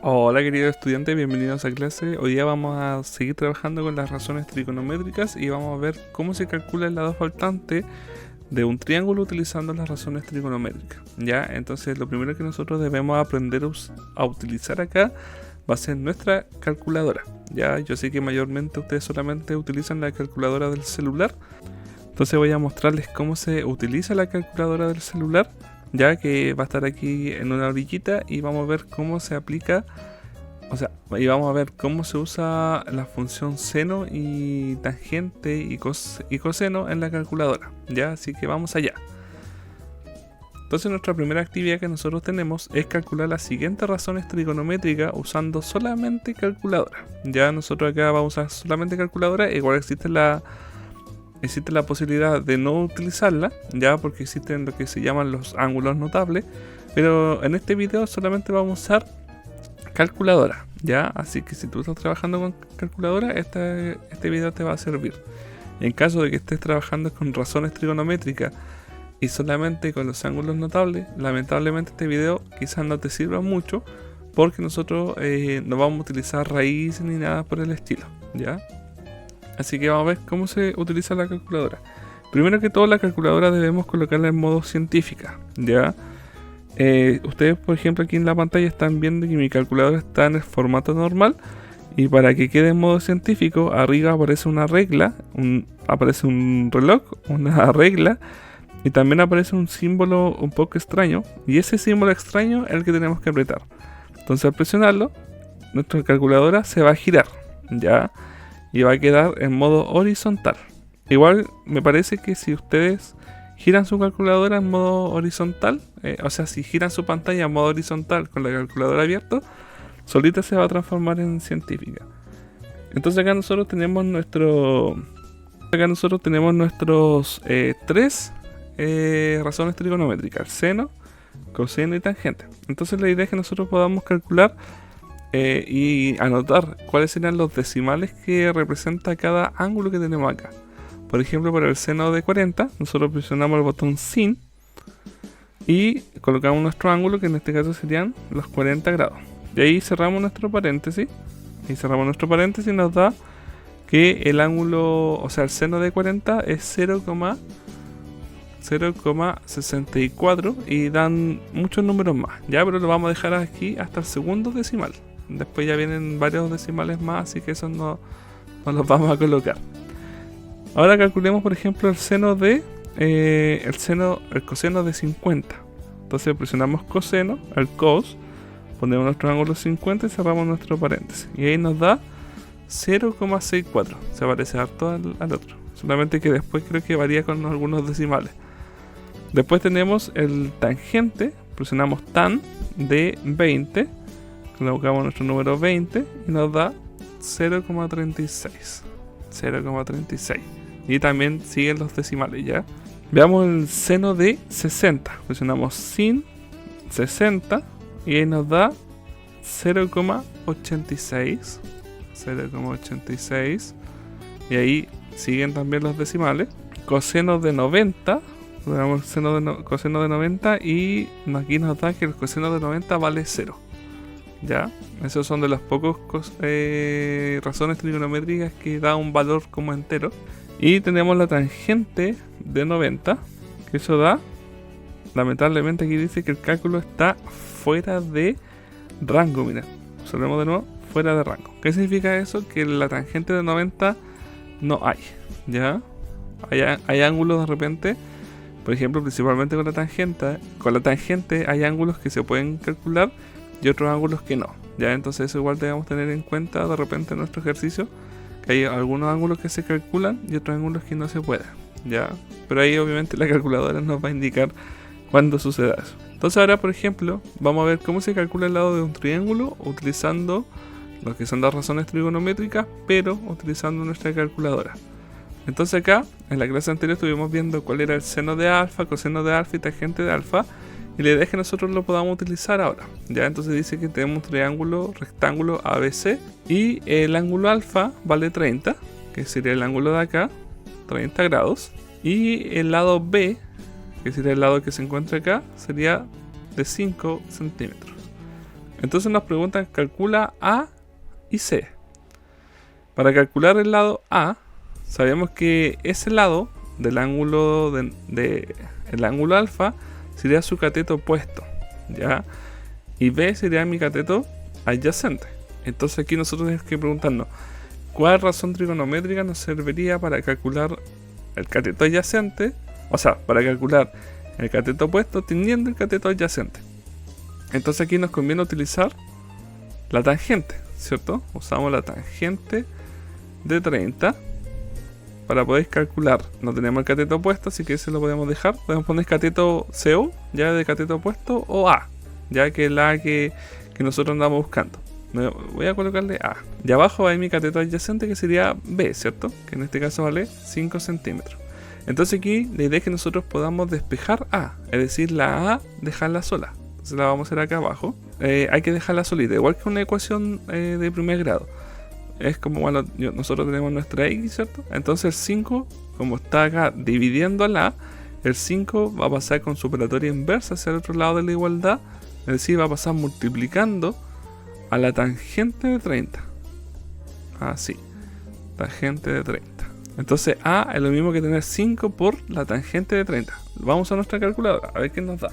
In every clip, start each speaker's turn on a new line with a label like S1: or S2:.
S1: Hola queridos estudiantes, bienvenidos a clase. Hoy día vamos a seguir trabajando con las razones trigonométricas y vamos a ver cómo se calcula el lado faltante de un triángulo utilizando las razones trigonométricas. ¿Ya? Entonces lo primero que nosotros debemos aprender a utilizar acá va a ser nuestra calculadora. ¿Ya? Yo sé que mayormente ustedes solamente utilizan la calculadora del celular. Entonces voy a mostrarles cómo se utiliza la calculadora del celular, ya que va a estar aquí en una orillita y vamos a ver cómo se aplica, y vamos a ver cómo se usa la función seno y tangente y coseno en la calculadora, ya, así que vamos allá. Entonces nuestra primera actividad que nosotros tenemos es calcular las siguientes razones trigonométricas usando solamente calculadora. Ya nosotros acá vamos a usar solamente calculadora, igual existe la posibilidad de no utilizarla, ya, porque existen lo que se llaman los ángulos notables, pero en este video solamente vamos a usar calculadora, ya, así que si tú estás trabajando con calculadora, este video te va a servir. En caso de que estés trabajando con razones trigonométricas y solamente con los ángulos notables, lamentablemente este video quizás no te sirva mucho, porque nosotros no vamos a utilizar raíces ni nada por el estilo, ya. Así que vamos a ver cómo se utiliza la calculadora. Primero que todo, la calculadora debemos colocarla en modo científica, ¿ya? Ustedes, por ejemplo, aquí en la pantalla están viendo que mi calculadora está en el formato normal. Y para que quede en modo científico, arriba aparece una regla, aparece un reloj, una regla, y también aparece un símbolo un poco extraño. Y ese símbolo extraño es el que tenemos que apretar. Entonces, al presionarlo, nuestra calculadora se va a girar, ¿ya? Y va a quedar en modo horizontal. Igual me parece que si ustedes giran su calculadora en modo horizontal, si giran su pantalla en modo horizontal con la calculadora abierta, solita se va a transformar en científica. Entonces acá nosotros tenemos nuestros tres razones trigonométricas: seno, coseno y tangente. Entonces la idea es que nosotros podamos calcular y anotar cuáles serían los decimales que representa cada ángulo que tenemos acá. Por ejemplo, para el seno de 40, nosotros presionamos el botón sin y colocamos nuestro ángulo, que en este caso serían los 40 grados. Y ahí cerramos nuestro paréntesis. Y nos da que el ángulo, el seno de 40 es 0,64 y dan muchos números más. Ya, pero lo vamos a dejar aquí hasta el segundo decimal. Después ya vienen varios decimales más, así que eso no los vamos a colocar. Ahora calculemos, por ejemplo, el coseno de 50. Entonces presionamos coseno, el cos, ponemos nuestro ángulo 50 y cerramos nuestro paréntesis. Y ahí nos da 0,64. Se parece harto al otro. Solamente que después creo que varía con algunos decimales. Después tenemos el tangente, presionamos tan de 20. Colocamos nuestro número 20 y nos da 0,36. Y también siguen los decimales, ¿ya? Veamos el seno de 60. Presionamos sin 60 y ahí nos da 0,86. Y ahí siguen también los decimales. Coseno de 90. Veamos coseno de 90 y aquí nos da que el coseno de 90 vale 0. Ya, esos son de los pocos razones trigonométricas que da un valor como entero. Y tenemos la tangente de 90, que eso da, lamentablemente aquí dice que el cálculo está fuera de rango. Mira, observemos de nuevo, fuera de rango. ¿Qué significa eso? Que la tangente de 90 no hay, ¿ya? Hay ángulos de repente, por ejemplo, principalmente con la tangente. Con la tangente hay ángulos que se pueden calcular y otros ángulos que no, ¿ya? Entonces eso igual debemos tener en cuenta de repente en nuestro ejercicio, que hay algunos ángulos que se calculan y otros ángulos que no se pueden, ¿ya? Pero ahí obviamente la calculadora nos va a indicar cuándo suceda eso. Entonces ahora, por ejemplo, vamos a ver cómo se calcula el lado de un triángulo utilizando lo que son las razones trigonométricas, pero utilizando nuestra calculadora. Entonces acá, en la clase anterior estuvimos viendo cuál era el seno de alfa, coseno de alfa y tangente de alfa. Y la idea es que nosotros lo podamos utilizar ahora. Ya, entonces dice que tenemos un triángulo rectángulo ABC y el ángulo alfa vale 30, que sería el ángulo de acá, 30 grados. Y el lado B, que sería el lado que se encuentra acá, sería de 5 centímetros. Entonces nos preguntan, calcula A y C. Para calcular el lado A, sabemos que ese lado del ángulo el ángulo alfa sería su cateto opuesto, ¿ya? Y B sería mi cateto adyacente. Entonces aquí nosotros tenemos que preguntarnos, ¿cuál razón trigonométrica nos serviría para calcular el cateto adyacente? O sea, para calcular el cateto opuesto teniendo el cateto adyacente. Entonces aquí nos conviene utilizar la tangente, ¿cierto? Usamos la tangente de 30 para poder calcular. No tenemos el cateto opuesto, así que ese lo podemos dejar. Podemos poner cateto CO, ya de cateto opuesto, o A, ya que es la A que nosotros andamos buscando. Voy a colocarle A. Y abajo hay mi cateto adyacente que sería B, ¿cierto? Que en este caso vale 5 centímetros. Entonces aquí la idea es que nosotros podamos despejar A, es decir, la A dejarla sola. Entonces la vamos a hacer acá abajo. Hay que dejarla solita, igual que una ecuación de primer grado. Es como cuando nosotros tenemos nuestra X, ¿cierto? Entonces el 5, como está acá dividiendo a la, el 5 va a pasar con su operatoria inversa hacia el otro lado de la igualdad. Es decir, va a pasar multiplicando a la tangente de 30. Así, tangente de 30. Entonces A es lo mismo que tener 5 por la tangente de 30. Vamos a nuestra calculadora, a ver qué nos da.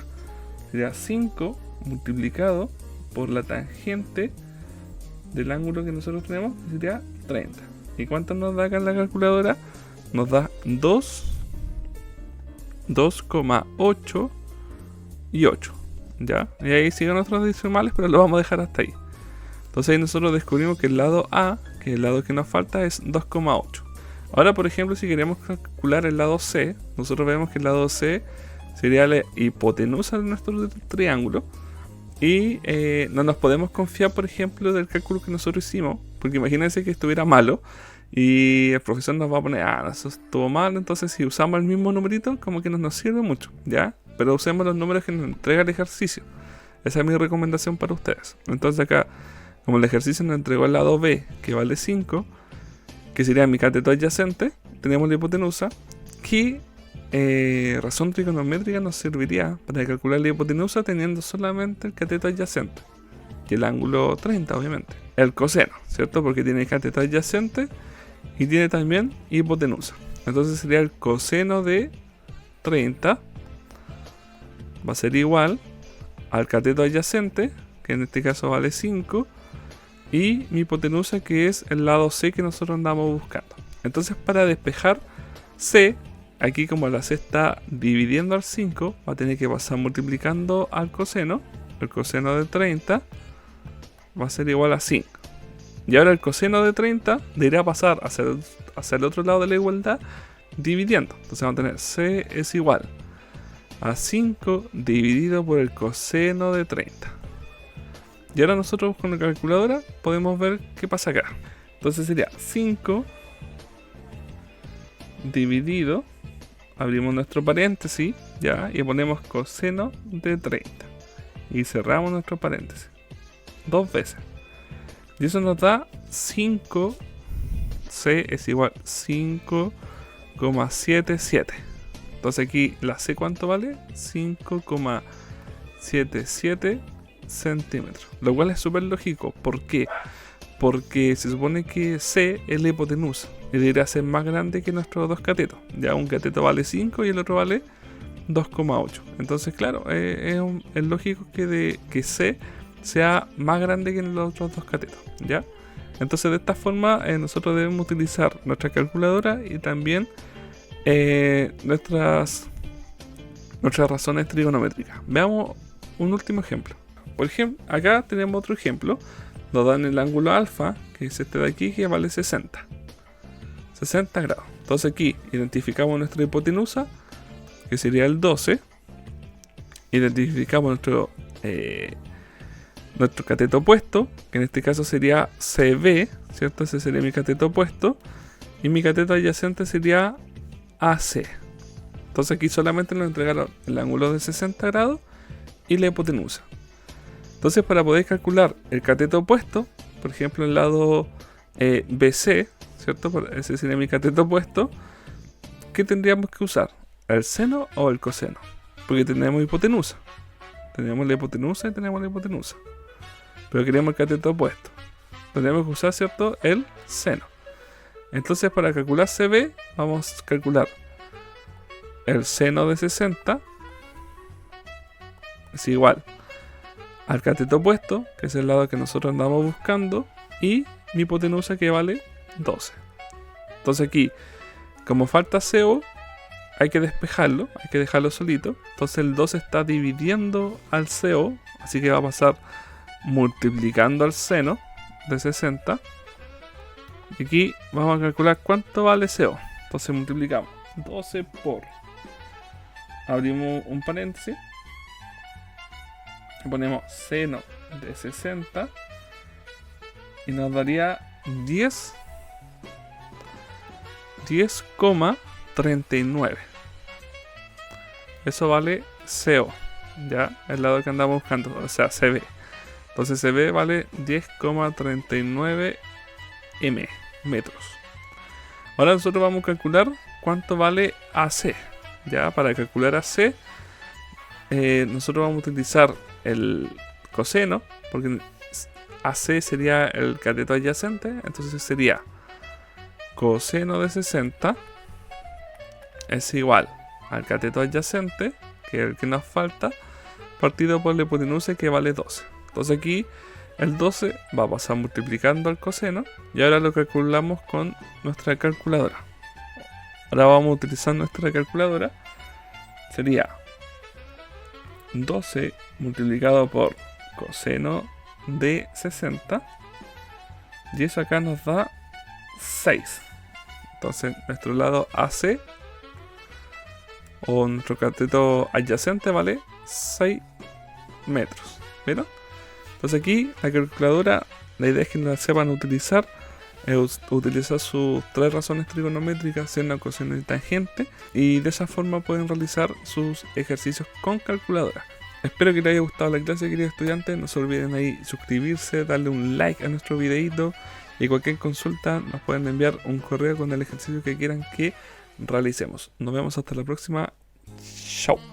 S1: Sería 5 multiplicado por la tangente del ángulo que nosotros tenemos, que sería 30. ¿Y cuánto nos da acá en la calculadora? Nos da 2,8 y 8. ¿Ya? Y ahí siguen otros decimales, pero lo vamos a dejar hasta ahí. Entonces ahí nosotros descubrimos que el lado A, que es el lado que nos falta, es 2,8. Ahora, por ejemplo, si queremos calcular el lado C, nosotros vemos que el lado C sería la hipotenusa de nuestro triángulo. Y no nos podemos confiar, por ejemplo, del cálculo que nosotros hicimos, porque imagínense que estuviera malo y el profesor nos va a poner, eso estuvo mal. Entonces si usamos el mismo numerito, como que no nos sirve mucho, ¿ya? Pero usemos los números que nos entrega el ejercicio. Esa es mi recomendación para ustedes. Entonces acá, como el ejercicio nos entregó el lado B, que vale 5, que sería mi cateto adyacente, tenemos la hipotenusa, que razón trigonométrica nos serviría para calcular la hipotenusa teniendo solamente el cateto adyacente y el ángulo 30, obviamente. El coseno, ¿cierto? Porque tiene cateto adyacente y tiene también hipotenusa. Entonces sería el coseno de 30 va a ser igual al cateto adyacente, que en este caso vale 5, y mi hipotenusa, que es el lado C que nosotros andamos buscando. Entonces, para despejar C, aquí como la C está dividiendo al 5, va a tener que pasar multiplicando al coseno. El coseno de 30 va a ser igual a 5. Y ahora el coseno de 30 debería pasar hacia el otro lado de la igualdad dividiendo. Entonces vamos a tener C es igual a 5 dividido por el coseno de 30. Y ahora nosotros con la calculadora podemos ver qué pasa acá. Entonces sería 5 dividido, abrimos nuestro paréntesis, ya, y ponemos coseno de 30. Y cerramos nuestro paréntesis dos veces. Y eso nos da 5. C es igual a 5,77. Entonces aquí la C, ¿cuánto vale? 5,77 centímetros. Lo cual es súper lógico. ¿Por qué? Porque se supone que C es la hipotenusa y debería ser más grande que nuestros dos catetos. Ya un cateto vale 5 y el otro vale 2,8. Entonces, claro, es lógico que C sea más grande que los otros dos catetos. ¿Ya? Entonces, de esta forma, nosotros debemos utilizar nuestra calculadora y también nuestras razones trigonométricas. Veamos un último ejemplo. Por ejemplo, acá tenemos otro ejemplo. Nos dan el ángulo alfa, que es este de aquí, que vale 60 grados. Entonces aquí identificamos nuestra hipotenusa, que sería el 12. Identificamos nuestro cateto opuesto, que en este caso sería CB, ¿cierto? Ese sería mi cateto opuesto. Y mi cateto adyacente sería AC. Entonces aquí solamente nos entregaron el ángulo de 60 grados y la hipotenusa. Entonces, para poder calcular el cateto opuesto, por ejemplo el lado BC, ¿cierto? Ese sería mi cateto opuesto. ¿Qué tendríamos que usar? ¿El seno o el coseno? Porque tenemos hipotenusa. Tenemos la hipotenusa y tenemos la hipotenusa. pero queremos el cateto opuesto. Tenemos que usar, ¿cierto?, el seno. Entonces, para calcular CB, vamos a calcular el seno de 60 es igual al cateto opuesto, que es el lado que nosotros andamos buscando, y mi hipotenusa, que vale 12. Entonces aquí, como falta CO, hay que despejarlo, hay que dejarlo solito. Entonces el 12 está dividiendo al CO, así que va a pasar multiplicando al seno de 60. Y aquí vamos a calcular cuánto vale CO. Entonces multiplicamos 12 por... Abrimos un paréntesis. Y ponemos seno de 60. Y nos daría 10,39. Eso vale CO. Ya, el lado que andamos buscando. O sea, CB. Entonces CB vale 10,39 metros. Ahora nosotros vamos a calcular cuánto vale AC. Ya, para calcular AC, nosotros vamos a utilizar el coseno, porque AC sería el cateto adyacente. Entonces sería coseno de 60 es igual al cateto adyacente, que es el que nos falta, partido por la hipotenusa, que vale 12. Entonces aquí el 12 va a pasar multiplicando al coseno, y ahora lo calculamos con nuestra calculadora. Ahora vamos a utilizar nuestra calculadora. Sería 12 multiplicado por coseno de 60, y eso acá nos da 6. Entonces nuestro lado AC, o nuestro cateto adyacente, vale 6 metros. ¿Vieron? Entonces aquí la calculadora, la idea es que la sepan utilizar. Utilizar sus 3 razones trigonométricas, seno, coseno y tangente, y de esa forma pueden realizar sus ejercicios con calculadora. Espero que les haya gustado la clase, queridos estudiantes. No se olviden ahí suscribirse, darle un like a nuestro videito, y cualquier consulta nos pueden enviar un correo con el ejercicio que quieran que realicemos. Nos vemos hasta la próxima. Chao.